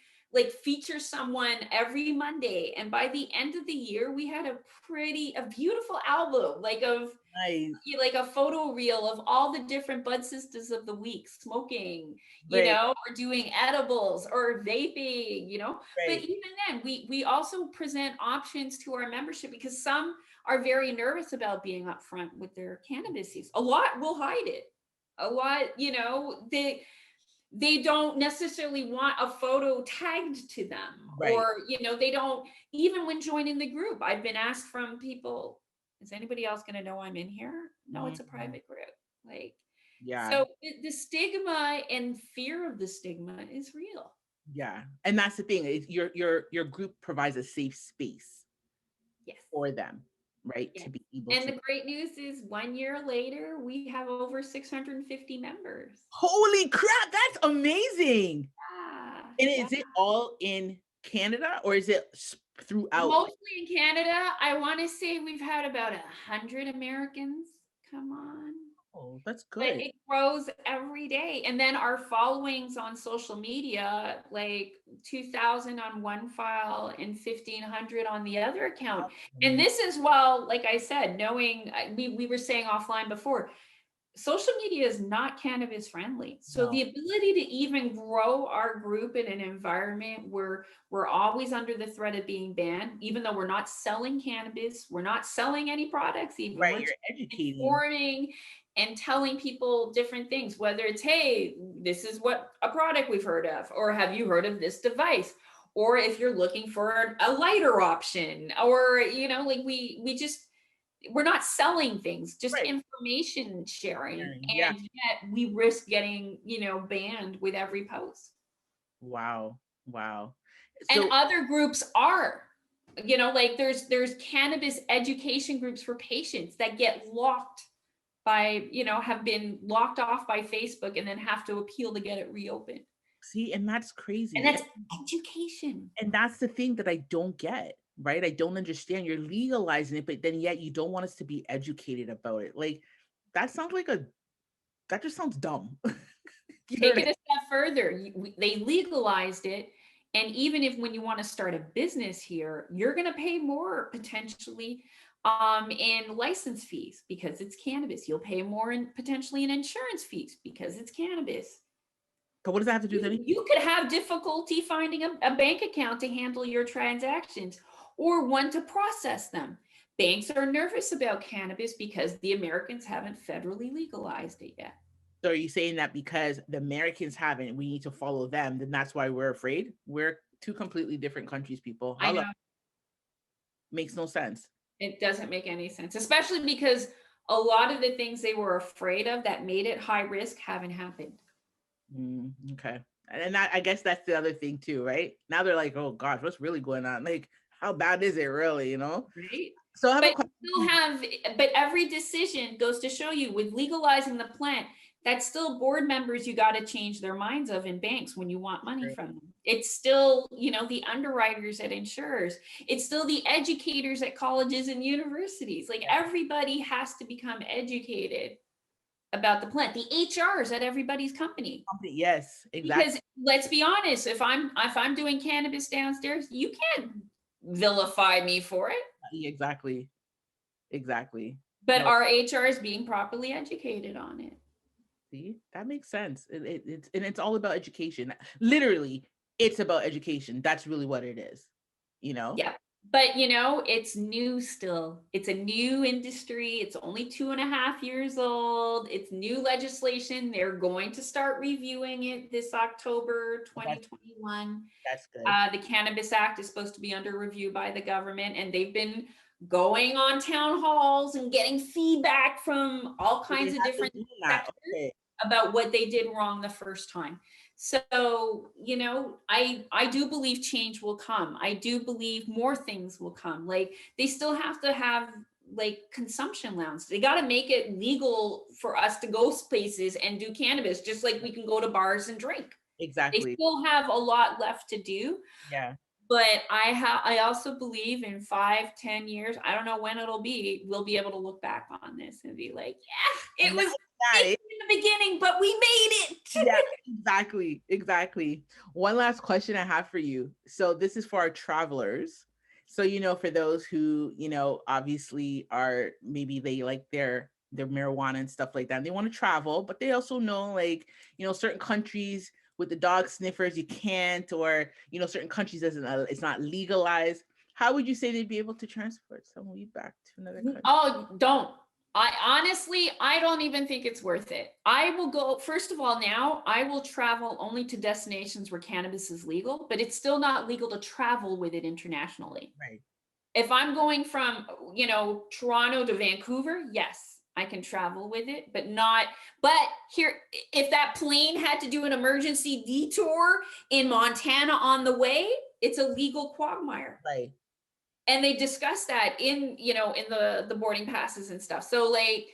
[SPEAKER 2] feature someone every Monday. And by the end of the year, we had a beautiful album, like a photo reel of all the different bud sisters of the week smoking, or doing edibles or vaping, But even then, we also present options to our membership, because some are very nervous about being upfront with their cannabis use. A lot will hide it. A lot, they don't necessarily want a photo tagged to them, or they don't, even when joining the group. I've been asked from people, is anybody else going to know I'm in here? No, it's a private group. So the stigma and fear of the stigma is real.
[SPEAKER 1] Yeah. And that's the thing, your group provides a safe space for them, right?
[SPEAKER 2] Yes.
[SPEAKER 1] To be able
[SPEAKER 2] and the great news is, 1 year later, we have over 650 members.
[SPEAKER 1] Holy crap, that's amazing. And is it all in Canada, or is it throughout?
[SPEAKER 2] Mostly in Canada. I want to say we've had about 100 Americans come on.
[SPEAKER 1] Oh, that's
[SPEAKER 2] But
[SPEAKER 1] good.
[SPEAKER 2] it grows every day. And then our followings on social media, like 2,000 on one file and 1,500 on the other account. And
[SPEAKER 1] Mm,
[SPEAKER 2] this is, well, like I said, knowing we were saying offline before, social media is not cannabis friendly. So
[SPEAKER 1] no,
[SPEAKER 2] the ability to even grow our group in an environment where we're always under the threat of being banned, even though we're not selling cannabis, we're not selling any products, even
[SPEAKER 1] right.
[SPEAKER 2] we're
[SPEAKER 1] You're
[SPEAKER 2] just
[SPEAKER 1] educating.
[SPEAKER 2] informing and telling people different things, whether it's, hey, this is what a product we've heard of, or have you heard of this device? Or if you're looking for a lighter option, or, like we just, we're not selling things, just
[SPEAKER 1] Right.
[SPEAKER 2] information sharing.
[SPEAKER 1] Yeah.
[SPEAKER 2] And yet we risk getting, banned with every post.
[SPEAKER 1] Wow. Wow.
[SPEAKER 2] And
[SPEAKER 1] So
[SPEAKER 2] other groups are, like there's cannabis education groups for patients that get locked by, have been locked off by Facebook and then have to appeal to get it reopened.
[SPEAKER 1] see, and that's
[SPEAKER 2] And
[SPEAKER 1] crazy.
[SPEAKER 2] that's education.
[SPEAKER 1] And that's the thing that I don't get, right? I don't understand. You're legalizing it, but then yet you don't want us to be educated about it. Like that sounds like that just sounds dumb. You know
[SPEAKER 2] Take
[SPEAKER 1] what
[SPEAKER 2] it a step further. They legalized it. And even if when you want to start a business here, you're going to pay more potentially in license fees because it's cannabis. You'll pay more in potentially in insurance fees because it's cannabis.
[SPEAKER 1] But what does that have to do with anything?
[SPEAKER 2] You could have difficulty finding a bank account to handle your transactions or one to process them. Banks are nervous about cannabis because the Americans haven't federally legalized it yet.
[SPEAKER 1] So are you saying that because the Americans haven't, we need to follow them, then that's why we're afraid? We're two completely different countries, people.
[SPEAKER 2] I
[SPEAKER 1] Hello.
[SPEAKER 2] know.
[SPEAKER 1] Makes no sense.
[SPEAKER 2] It doesn't make any sense, especially because a lot of the things they were afraid of that made it high risk haven't happened.
[SPEAKER 1] Okay. And that, I guess that's the other thing too, right? Now they're like, oh gosh, what's really going on? Like, how bad is it really, you know?
[SPEAKER 2] Right?
[SPEAKER 1] So I have a
[SPEAKER 2] But
[SPEAKER 1] question.
[SPEAKER 2] you still have, but every decision goes to show you with legalizing the plant, that's still board members you got to change their minds of in banks when you want money from them. It's still, the underwriters at insurers. It's still the educators at colleges and universities. Like everybody has to become educated about the plant. The HRs at everybody's company.
[SPEAKER 1] Yes, exactly.
[SPEAKER 2] Because let's be honest, if I'm doing cannabis downstairs, you can't vilify me for it.
[SPEAKER 1] Exactly. Exactly.
[SPEAKER 2] But
[SPEAKER 1] No,
[SPEAKER 2] our HR is being properly educated on it.
[SPEAKER 1] see, that makes sense. It's all about education. Literally, it's about education. That's really what it is. You know?
[SPEAKER 2] Yeah. But it's new still. It's a new industry. It's only 2.5 years old. It's new legislation. They're going to start reviewing it this October
[SPEAKER 1] That's
[SPEAKER 2] 2021.
[SPEAKER 1] that's good.
[SPEAKER 2] The Cannabis Act is supposed to be under review by the government, and they've been going on town halls and getting feedback from all
[SPEAKER 1] So they
[SPEAKER 2] kinds of
[SPEAKER 1] have been
[SPEAKER 2] different
[SPEAKER 1] doing that.
[SPEAKER 2] sectors
[SPEAKER 1] Okay.
[SPEAKER 2] about what they did wrong the first time. So, I do believe change will come. I do believe more things will come. Like they still have to have like consumption lounges. They got to make it legal for us to go places and do cannabis, just like we can go to bars and drink. They
[SPEAKER 1] Exactly.
[SPEAKER 2] still have a lot left to do.
[SPEAKER 1] Yeah.
[SPEAKER 2] But I also believe in 5-10 years, I don't know when it'll be, we'll be able to look back on this and be like, yeah, it
[SPEAKER 1] And
[SPEAKER 2] was
[SPEAKER 1] that's that.
[SPEAKER 2] in the beginning, but we made it.
[SPEAKER 1] Yeah, exactly. Exactly. One last question I have for you. So this is for our travelers. So, for those who, obviously are maybe they like their marijuana and stuff like that. And they want to travel, but they also know like, certain countries with the dog sniffers you can't, or certain countries it's not legalized. How would you say they'd be able to transport some weed back to another country?
[SPEAKER 2] Oh, don't. I don't even think it's worth it. I will go, first of all, now I will travel only to destinations where cannabis is legal, but it's still not legal to travel with it internationally.
[SPEAKER 1] Right.
[SPEAKER 2] If I'm going from, Toronto to Vancouver, yes, I can travel with it, but here, if that plane had to do an emergency detour in Montana on the way, it's a legal quagmire.
[SPEAKER 1] Right.
[SPEAKER 2] And they discuss that in the boarding passes and stuff. So like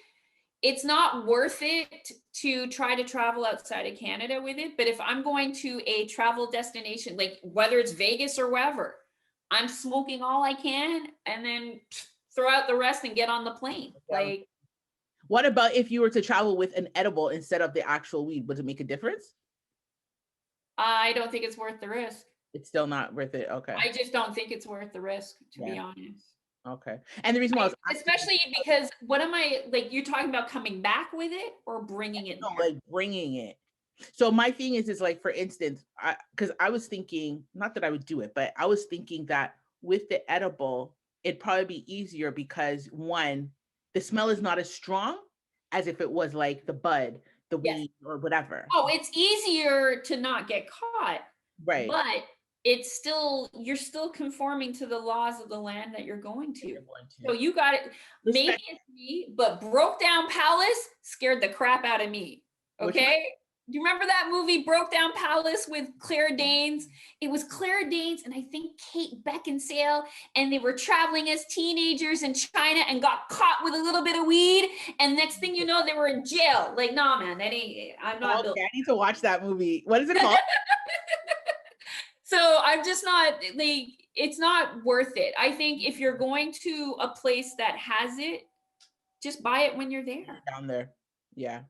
[SPEAKER 2] it's not worth it to try to travel outside of Canada with it. But if I'm going to a travel destination, like whether it's Vegas or wherever, I'm smoking all I can and then throw out the rest and get on the plane.
[SPEAKER 1] Yeah.
[SPEAKER 2] Like
[SPEAKER 1] What about if you were to travel with an edible instead of the actual weed? Would it make a difference?
[SPEAKER 2] I don't think it's worth the risk.
[SPEAKER 1] It's still not worth it. Okay.
[SPEAKER 2] I just don't think it's worth the risk, to be
[SPEAKER 1] Yeah.
[SPEAKER 2] honest.
[SPEAKER 1] Okay. And the reason why I was asking,
[SPEAKER 2] Especially because what am I, like, you're talking about coming back with it or bringing it there?
[SPEAKER 1] like bringing it. So my thing is like, for instance, because I was thinking, not that I would do it, but I was thinking that with the edible, it'd probably be easier because one, the smell is not as strong as if it was like the bud, the
[SPEAKER 2] Yes.
[SPEAKER 1] weed or whatever.
[SPEAKER 2] Oh, it's easier to not get caught,
[SPEAKER 1] Right.
[SPEAKER 2] but it's still, you're still conforming to the laws of the land that you're going to. So you got it. Maybe it's me, but Broke Down Palace scared the crap out of me. Okay. Do you remember that movie Broke Down Palace with Claire Danes? It was Claire Danes and I think Kate Beckinsale, and they were traveling as teenagers in China and got caught with a little bit of weed. And next thing you know, they were in jail. Like, nah, man, that ain't, I'm not built.
[SPEAKER 1] I need to watch that movie. What is it called?
[SPEAKER 2] So I'm just not, like, it's not worth it. I think if you're going to a place that has it, just buy it when you're there.
[SPEAKER 1] Down there. Yeah.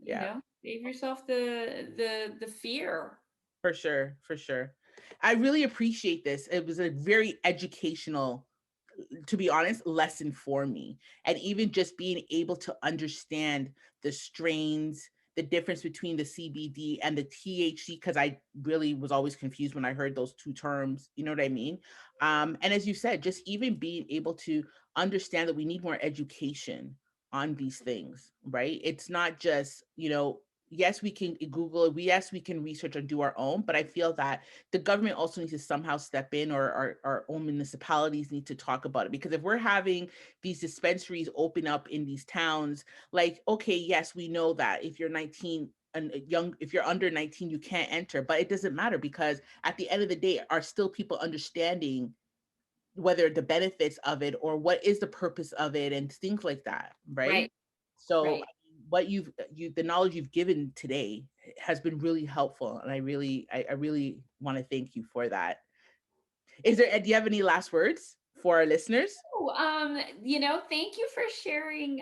[SPEAKER 1] Yeah.
[SPEAKER 2] You know, save yourself the fear.
[SPEAKER 1] For sure. For sure. I really appreciate this. It was a very educational, to be honest, lesson for me. And even just being able to understand the strains, the difference between the CBD and the THC, because I really was always confused when I heard those two terms, you know what I mean? And as you said, just even being able to understand that we need more education on these things, right? It's not just, yes, we can Google it. Yes, we can research and do our own, but I feel that the government also needs to somehow step in, or our own municipalities need to talk about it. Because if we're having these dispensaries open up in these towns, like, okay, yes, we know that if you're 19 and if you're under 19, you can't enter, but it doesn't matter, because at the end of the day, are still people understanding whether the benefits of it or what is the purpose of it and things like that, right? So
[SPEAKER 2] Right.
[SPEAKER 1] what the knowledge you've given today has been really helpful, and I really want to thank you for that. Do you have any last words for our listeners?
[SPEAKER 2] Thank you for sharing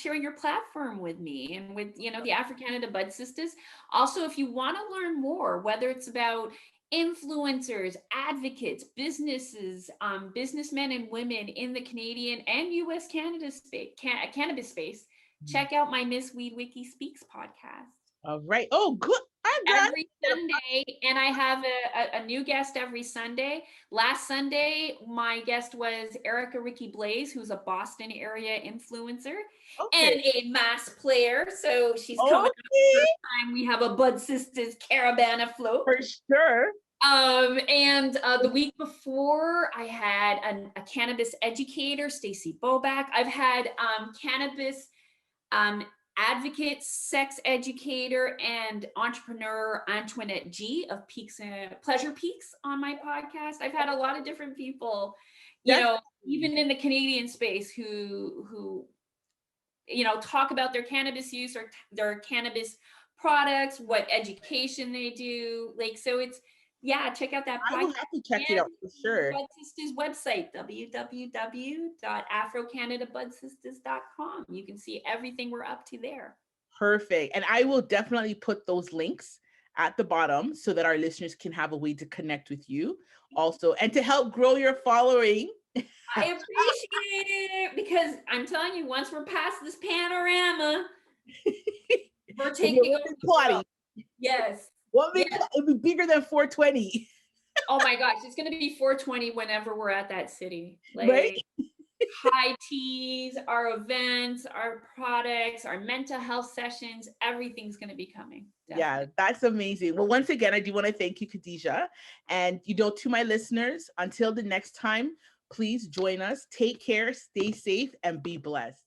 [SPEAKER 2] sharing your platform with me and with the Afro-Canada Bud Sisters. Also, if you want to learn more, whether it's about influencers, advocates, businesses, businessmen and women in the Canadian and US Canada space, cannabis space, check out my Ms.WeedWiki Speaks podcast.
[SPEAKER 1] All right. Oh, good.
[SPEAKER 2] Every Sunday, and I have a new guest every Sunday. Last Sunday, my guest was Erica Ricky Blaze, who's a Boston area influencer and a mass player. So she's coming up the first time we have a Bud Sisters caravan afloat.
[SPEAKER 1] For sure.
[SPEAKER 2] And the week before, I had a cannabis educator, Stacy Boback. I've had cannabis advocate, sex educator, and entrepreneur Antoinette G of Pleasure Peaks on my podcast. I've had a lot of different people, even in the Canadian space who talk about their cannabis use or their cannabis products, what education they do. So it's, check out that podcast.
[SPEAKER 1] I will have to check it out for sure.
[SPEAKER 2] Bud Sisters website, www.afrocanadabudsisters.com. You can see everything we're up to there.
[SPEAKER 1] Perfect. And I will definitely put those links at the bottom so that our listeners can have a way to connect with you also, and to help grow your following.
[SPEAKER 2] I appreciate it, because I'm telling you, once we're past this panorama, we're taking over the world. Yes.
[SPEAKER 1] It'd be bigger than 420.
[SPEAKER 2] Oh my gosh, it's going to be 420 whenever we're at that city.
[SPEAKER 1] Right?
[SPEAKER 2] High teas, our events, our products, our mental health sessions, everything's going to be coming. Definitely.
[SPEAKER 1] Yeah, that's amazing. Well, once again, I do want to thank you, Khadisha. And, to my listeners, until the next time, please join us. Take care, stay safe, and be blessed.